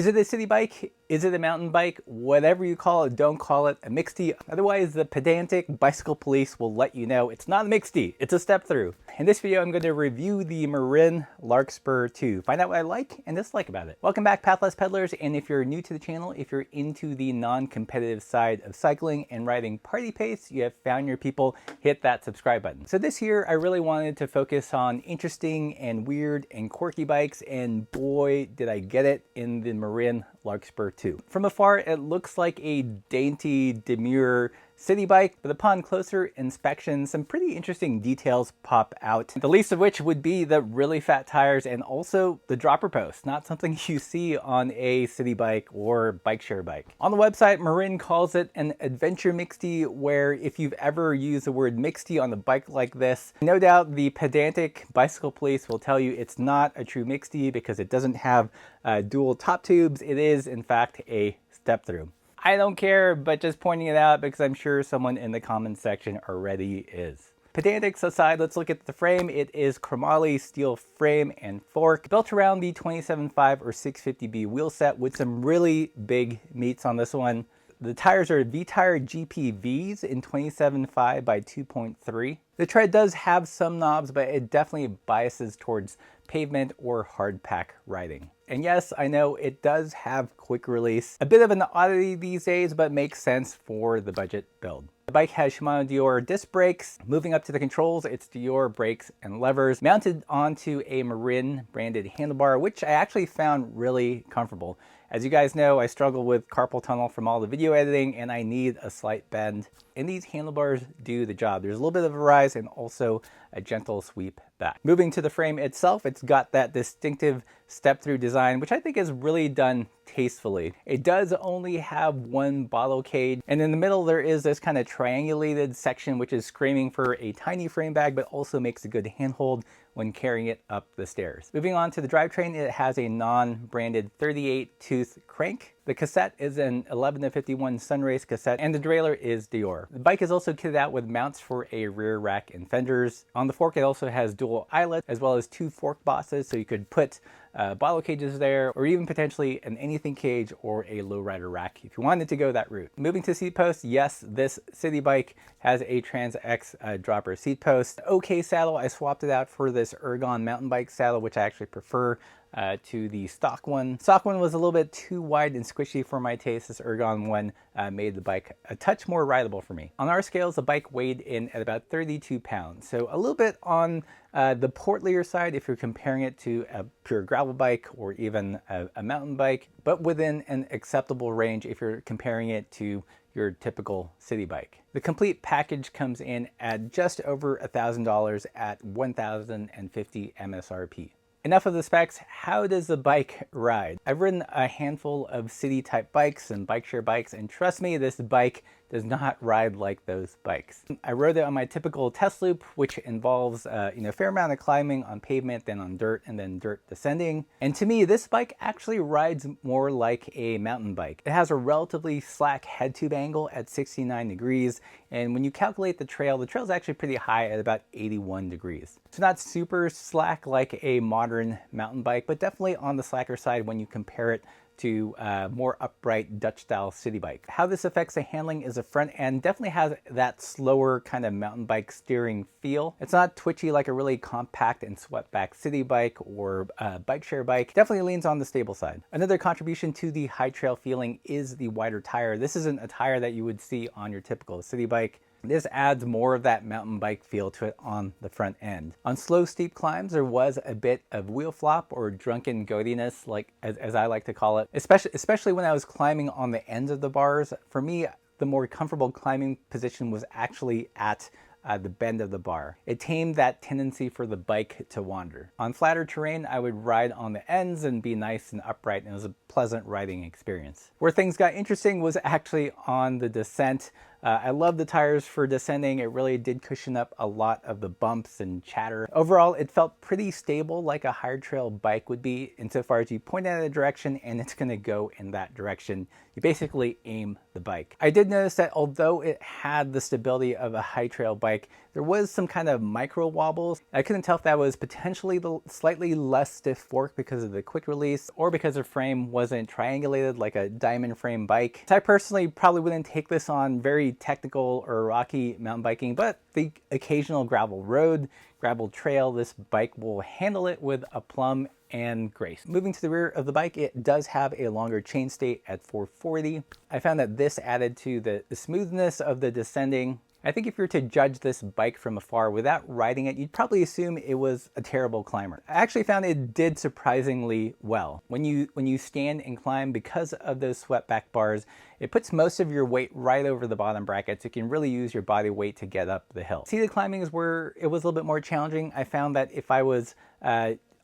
Is it a city bike? Is it a mountain bike? Whatever you call it, don't call it a mixty. Otherwise, the pedantic bicycle police will let you know it's not a mixty, it's a step through. In this video, I'm going to review the Marin Larkspur 2. Find out what I like and dislike about it. Welcome back, Pathless Peddlers, and if you're new to the channel, if you're into the non-competitive side of cycling and riding party pace, you have found your people, hit that subscribe button. So this year, I really wanted to focus on interesting and weird and quirky bikes, and boy, did I get it in the Marin Larkspur 2. From afar, it looks like a dainty, demure city bike, but upon closer inspection, some pretty interesting details pop out. The least of which would be the really fat tires and also the dropper post, not something you see on a city bike or bike share bike. On the website, Marin calls it an adventure mixty, where if you've ever used the word mixty on a bike like this, no doubt the pedantic bicycle police will tell you it's not a true mixty because it doesn't have dual top tubes. It is, in fact, a step through. I don't care, but just pointing it out because I'm sure someone in the comments section already is. Pedantics aside, let's look at the frame. It is chromoly steel frame and fork, built around the 27.5 or 650B wheel set with some really big meats on this one. The tires are V-Tire GPVs in 27.5 by 2.3. The tread does have some knobs, but it definitely biases towards pavement or hard pack riding. And yes, I know it does have quick release. A bit of an oddity these days, but makes sense for the budget build. The bike has Shimano Dior disc brakes. Moving up to the controls, it's Dior brakes and levers, mounted onto a Marin branded handlebar, which I actually found really comfortable. As you guys know, I struggle with carpal tunnel from all the video editing, and I need a slight bend. And these handlebars do the job. There's a little bit of a rise and also a gentle sweep back. Moving to the frame itself, it's got that distinctive step-through design, which I think is really done tastefully. It does only have one bottle cage, and in the middle there is this kind of triangulated section which is screaming for a tiny frame bag, but also makes a good handhold when carrying it up the stairs. Moving on to the drivetrain, it has a non-branded 38-tooth crank. The cassette is an 11-51 Sunrace cassette, and the derailleur is Dior. The bike is also kitted out with mounts for a rear rack and fenders. On the fork, it also has dual eyelets, as well as two fork bosses, so you could put bottle cages there, or even potentially an anything cage or a lowrider rack if you wanted to go that route. Moving to seat post, yes, this city bike has a Trans X dropper seat post. Okay saddle, I swapped it out for this Ergon mountain bike saddle, which I actually prefer to the stock one. Stock one was a little bit too wide and squishy for my taste. This Ergon one made the bike a touch more rideable for me. On our scales, the bike weighed in at about 32 pounds. So a little bit on the portlier side if you're comparing it to a pure gravel bike or even a mountain bike, but within an acceptable range if you're comparing it to your typical city bike. The complete package comes in at just over $1,000 at $1,050 MSRP. Enough of the specs. How does the bike ride? I've ridden a handful of city type bikes and bike share bikes, and trust me, this bike does not ride like those bikes. I rode it on my typical test loop, which involves a fair amount of climbing on pavement, then on dirt, and then dirt descending. And to me, this bike actually rides more like a mountain bike. It has a relatively slack head tube angle at 69 degrees, and when you calculate the trail is actually pretty high at about 81 degrees. It's not super slack like a modern mountain bike, but definitely on the slacker side when you compare it to more upright Dutch-style city bike. How this affects the handling is the front end definitely has that slower kind of mountain bike steering feel. It's not twitchy like a really compact and swept back city bike or bike share bike. Definitely leans on the stable side. Another contribution to the high trail feeling is the wider tire. This isn't a tire that you would see on your typical city bike. This adds more of that mountain bike feel to it on the front end. On slow, steep climbs, there was a bit of wheel flop or drunken goatiness, like as I like to call it, especially when I was climbing on the ends of the bars. For me, the more comfortable climbing position was actually at the bend of the bar. It tamed that tendency for the bike to wander. On flatter terrain, I would ride on the ends and be nice and upright, and it was a pleasant riding experience. Where things got interesting was actually on the descent. I love the tires for descending. It really did cushion up a lot of the bumps and chatter. Overall, it felt pretty stable, like a hard trail bike would be, insofar as you point at a direction and it's going to go in that direction. You basically aim the bike. I did notice that although it had the stability of a high trail bike, there was some kind of micro wobbles. I couldn't tell if that was potentially the slightly less stiff fork because of the quick release, or because the frame wasn't triangulated like a diamond frame bike. So I personally probably wouldn't take this on very technical or rocky mountain biking, but the occasional gravel road, gravel trail, this bike will handle it with aplomb and grace. Moving to the rear of the bike, it does have a longer chain state at 440. I found that this added to the smoothness of the descending. I think if you were to judge this bike from afar without riding it, you'd probably assume it was a terrible climber. I actually found it did surprisingly well. When you stand and climb, because of those swept back bars, it puts most of your weight right over the bottom brackets. You can really use your body weight to get up the hill. Seated climbing is where it was a little bit more challenging. I found that if I was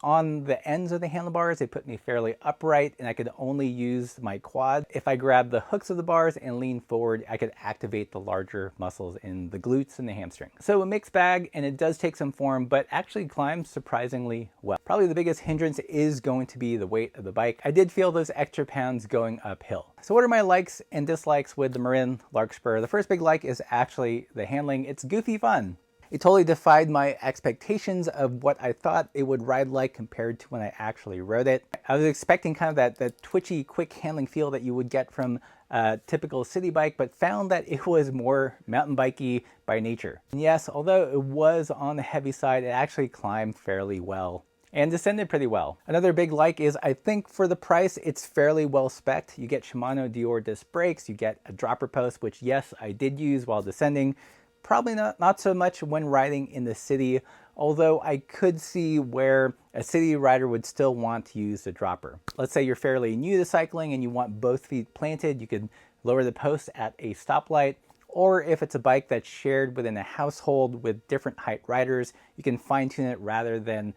on the ends of the handlebars, they put me fairly upright and I could only use my quad. If I grabbed the hooks of the bars and leaned forward, I could activate the larger muscles in the glutes and the hamstring. So a mixed bag, and it does take some form, but actually climbs surprisingly well. Probably the biggest hindrance is going to be the weight of the bike. I did feel those extra pounds going uphill. So what are my likes and dislikes with the Marin Larkspur? The first big like is actually the handling. It's goofy fun. It totally defied my expectations of what I thought it would ride like compared to when I actually rode it. I was expecting kind of that twitchy, quick handling feel that you would get from a typical city bike, but found that it was more mountain bikey by nature. And yes, although it was on the heavy side, it actually climbed fairly well and descended pretty well. Another big like is I think for the price, it's fairly well spec'd. You get Shimano Dior disc brakes, you get a dropper post, which yes, I did use while descending. Probably not so much when riding in the city, although I could see where a city rider would still want to use the dropper. Let's say you're fairly new to cycling and you want both feet planted, you could lower the post at a stoplight, or if it's a bike that's shared within a household with different height riders, you can fine tune it rather than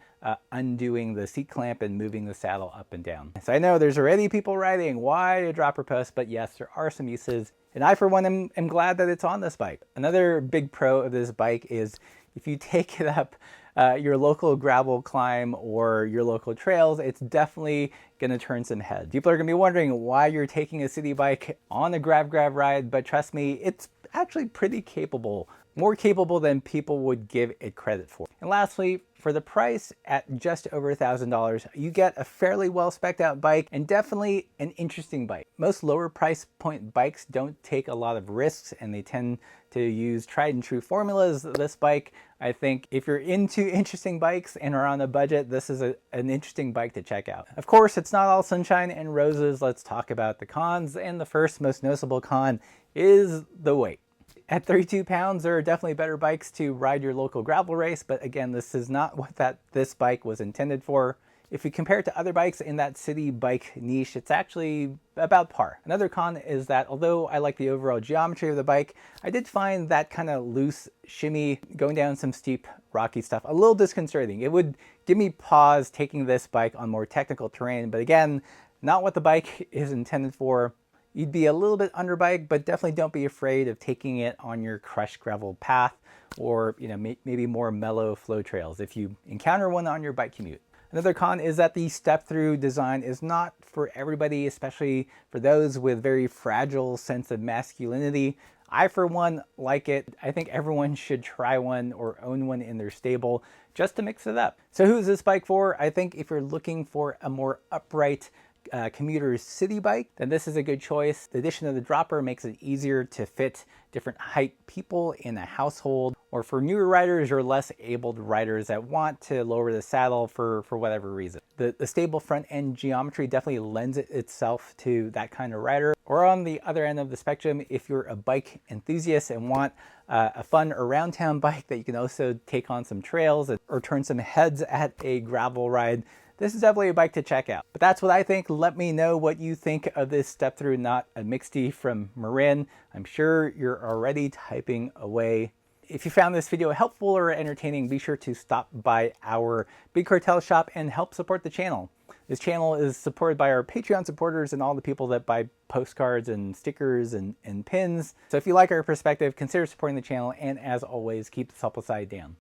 undoing the seat clamp and moving the saddle up and down. So I know there's already people riding, why a dropper post? But yes, there are some uses. And I, for one, am glad that it's on this bike. Another big pro of this bike is if you take it up your local gravel climb or your local trails, it's definitely going to turn some heads. People are going to be wondering why you're taking a city bike on a grav ride, but trust me, it's actually pretty capable. More capable than people would give it credit for. And lastly, for the price at just over $1,000, you get a fairly well spec'd out bike and definitely an interesting bike. Most lower price point bikes don't take a lot of risks and they tend to use tried and true formulas. This bike, I think if you're into interesting bikes and are on a budget, this is an interesting bike to check out. Of course, it's not all sunshine and roses. Let's talk about the cons. And the first most noticeable con is the weight. At 32 pounds, there are definitely better bikes to ride your local gravel race, but again, this is not what this bike was intended for. If you compare it to other bikes in that city bike niche, it's actually about par. Another con is that although I like the overall geometry of the bike, I did find that kind of loose shimmy going down some steep rocky stuff a little disconcerting. It would give me pause taking this bike on more technical terrain, but again, not what the bike is intended for. You'd be a little bit underbike, but definitely don't be afraid of taking it on your crushed gravel path or maybe more mellow flow trails if you encounter one on your bike commute. Another con is that the step-through design is not for everybody, especially for those with very fragile sense of masculinity. I, for one, like it. I think everyone should try one or own one in their stable just to mix it up. So who is this bike for? I think if you're looking for a more upright commuter's city bike, then this is a good choice. The addition of the dropper makes it easier to fit different height people in a household, or for newer riders or less abled riders that want to lower the saddle for whatever reason. The stable front end geometry definitely lends itself to that kind of rider. Or on the other end of the spectrum, if you're a bike enthusiast and want a fun around town bike that you can also take on some trails or turn some heads at a gravel ride, this is definitely a bike to check out. But that's what I think. Let me know what you think of this step-through not a mixtie from Marin. I'm sure you're already typing away. If you found this video helpful or entertaining, be sure to stop by our Big Cartel shop and help support the channel. This channel is supported by our Patreon supporters and all the people that buy postcards and stickers and pins. So if you like our perspective, consider supporting the channel, and as always, keep the supple side down.